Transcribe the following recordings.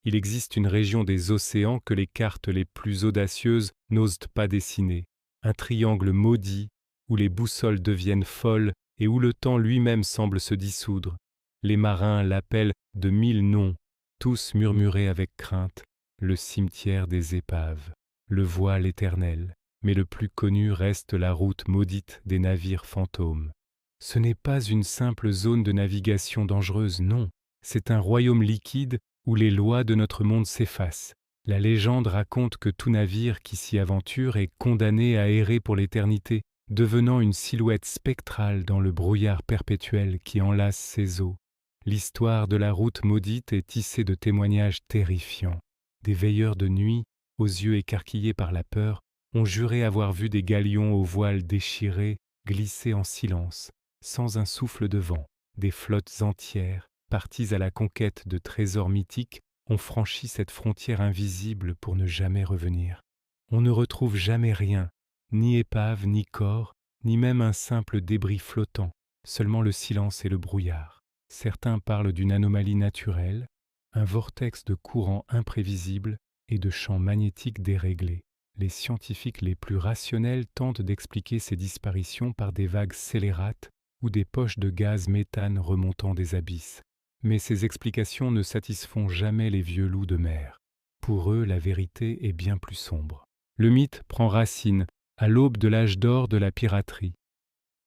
Il existe une région des océans que les cartes les plus audacieuses n'osent pas dessiner, un triangle maudit où les boussoles deviennent folles et où le temps lui-même semble se dissoudre. Les marins l'appellent de 1000 noms, tous murmurés avec crainte, le cimetière des épaves, le voile éternel, mais le plus connu reste la route maudite des navires fantômes. Ce n'est pas une simple zone de navigation dangereuse, non, c'est un royaume liquide où les lois de notre monde s'effacent. La légende raconte que tout navire qui s'y aventure est condamné à errer pour l'éternité, devenant une silhouette spectrale dans le brouillard perpétuel qui enlace ses eaux. L'histoire de la route maudite est tissée de témoignages terrifiants. Des veilleurs de nuit, aux yeux écarquillés par la peur, ont juré avoir vu des galions aux voiles déchirés glisser en silence, sans un souffle de vent. Des flottes entières, parties à la conquête de trésors mythiques, ont franchi cette frontière invisible pour ne jamais revenir. On ne retrouve jamais rien, ni épave, ni corps, ni même un simple débris flottant, seulement le silence et le brouillard. Certains parlent d'une anomalie naturelle, un vortex de courants imprévisibles et de champs magnétiques déréglés. Les scientifiques les plus rationnels tentent d'expliquer ces disparitions par des vagues scélérates ou des poches de gaz méthane remontant des abysses. Mais ces explications ne satisfont jamais les vieux loups de mer. Pour eux, la vérité est bien plus sombre. Le mythe prend racine à l'aube de l'âge d'or de la piraterie.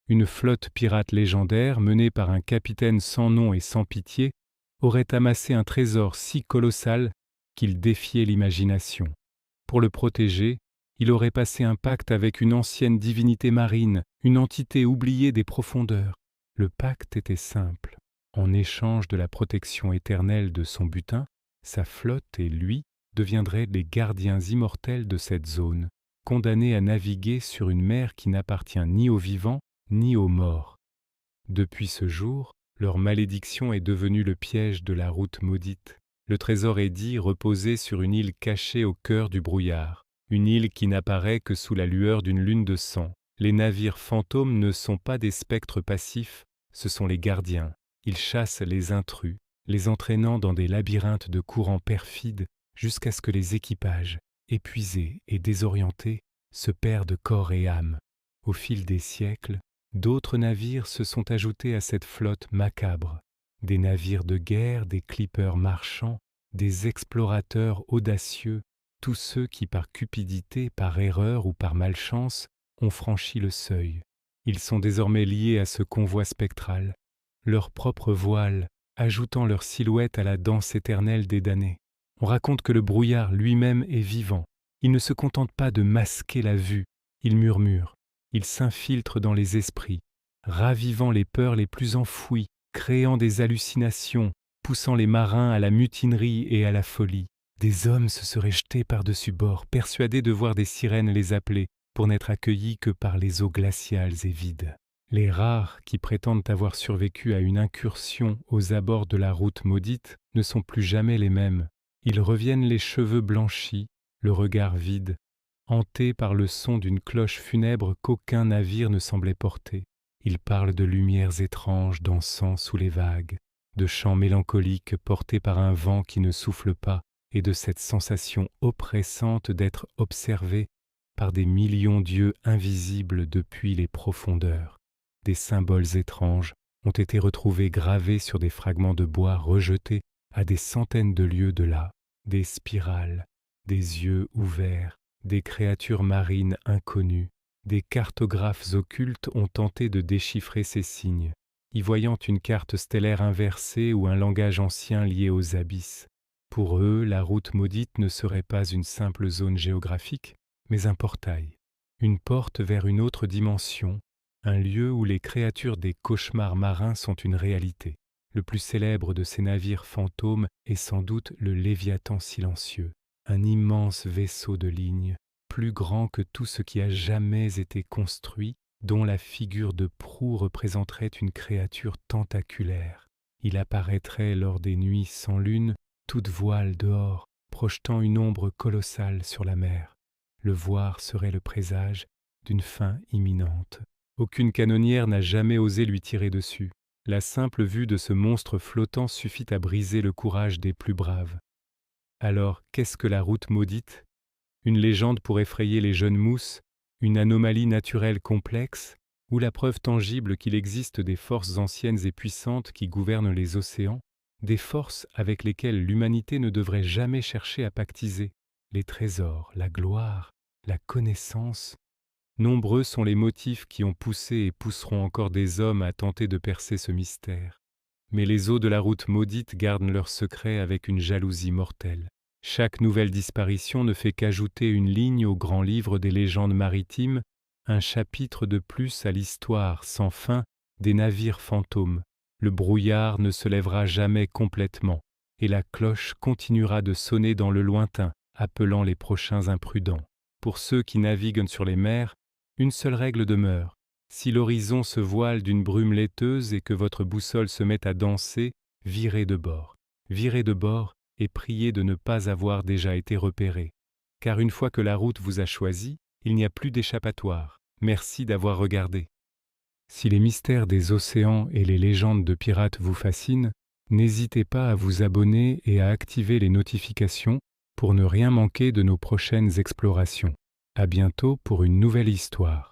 Une flotte pirate légendaire, menée par un capitaine sans nom et sans pitié, aurait amassé un trésor si colossal qu'il défiait l'imagination. Pour le protéger, il aurait passé un pacte avec une ancienne divinité marine, une entité oubliée des profondeurs. Le pacte était simple. En échange de la protection éternelle de son butin, sa flotte et lui deviendraient les gardiens immortels de cette zone, condamnés à naviguer sur une mer qui n'appartient ni aux vivants ni aux morts. Depuis ce jour, leur malédiction est devenue le piège de la route maudite. Le trésor est dit reposer sur une île cachée au cœur du brouillard, une île qui n'apparaît que sous la lueur d'une lune de sang. Les navires fantômes ne sont pas des spectres passifs, ce sont les gardiens. Ils chassent les intrus, les entraînant dans des labyrinthes de courants perfides jusqu'à ce que les équipages, épuisés et désorientés, se perdent corps et âme. Au fil des siècles, d'autres navires se sont ajoutés à cette flotte macabre. Des navires de guerre, des clippers marchands, des explorateurs audacieux, tous ceux qui par cupidité, par erreur ou par malchance ont franchi le seuil. Ils sont désormais liés à ce convoi spectral, leur propre voile ajoutant leur silhouette à la danse éternelle des damnés. On raconte que le brouillard lui-même est vivant. Il ne se contente pas de masquer la vue, il murmure. Il s'infiltre dans les esprits, ravivant les peurs les plus enfouies, créant des hallucinations, poussant les marins à la mutinerie et à la folie. Des hommes se seraient jetés par-dessus bord, persuadés de voir des sirènes les appeler, pour n'être accueillis que par les eaux glaciales et vides. Les rares qui prétendent avoir survécu à une incursion aux abords de la route maudite ne sont plus jamais les mêmes. Ils reviennent les cheveux blanchis, le regard vide, hantés par le son d'une cloche funèbre qu'aucun navire ne semblait porter. Ils parlent de lumières étranges dansant sous les vagues, de chants mélancoliques portés par un vent qui ne souffle pas, et de cette sensation oppressante d'être observé par des millions d'yeux invisibles depuis les profondeurs. Des symboles étranges ont été retrouvés gravés sur des fragments de bois rejetés à des centaines de lieues de là, des spirales, des yeux ouverts, des créatures marines inconnues. Des cartographes occultes ont tenté de déchiffrer ces signes, y voyant une carte stellaire inversée ou un langage ancien lié aux abysses. Pour eux, la route maudite ne serait pas une simple zone géographique, mais un portail, une porte vers une autre dimension, un lieu où les créatures des cauchemars marins sont une réalité. Le plus célèbre de ces navires fantômes est sans doute le Léviathan silencieux, un immense vaisseau de ligne, plus grand que tout ce qui a jamais été construit, dont la figure de proue représenterait une créature tentaculaire. Il apparaîtrait lors des nuits sans lune, toute voile dehors, projetant une ombre colossale sur la mer. Le voir serait le présage d'une fin imminente. Aucune canonnière n'a jamais osé lui tirer dessus. La simple vue de ce monstre flottant suffit à briser le courage des plus braves. Alors, qu'est-ce que la route maudite? Une légende pour effrayer les jeunes mousses? Une anomalie naturelle complexe? Ou la preuve tangible qu'il existe des forces anciennes et puissantes qui gouvernent les océans? Des forces avec lesquelles l'humanité ne devrait jamais chercher à pactiser? Les trésors, la gloire, la connaissance. Nombreux sont les motifs qui ont poussé et pousseront encore des hommes à tenter de percer ce mystère. Mais les eaux de la route maudite gardent leurs secrets avec une jalousie mortelle. Chaque nouvelle disparition ne fait qu'ajouter une ligne au grand livre des légendes maritimes, un chapitre de plus à l'histoire sans fin des navires fantômes. Le brouillard ne se lèvera jamais complètement, et la cloche continuera de sonner dans le lointain, appelant les prochains imprudents. Pour ceux qui naviguent sur les mers, une seule règle demeure. Si l'horizon se voile d'une brume laiteuse et que votre boussole se met à danser, virez de bord. Virez de bord et priez de ne pas avoir déjà été repéré. Car une fois que la route vous a choisi, il n'y a plus d'échappatoire. Merci d'avoir regardé. Si les mystères des océans et les légendes de pirates vous fascinent, n'hésitez pas à vous abonner et à activer les notifications pour ne rien manquer de nos prochaines explorations. À bientôt pour une nouvelle histoire.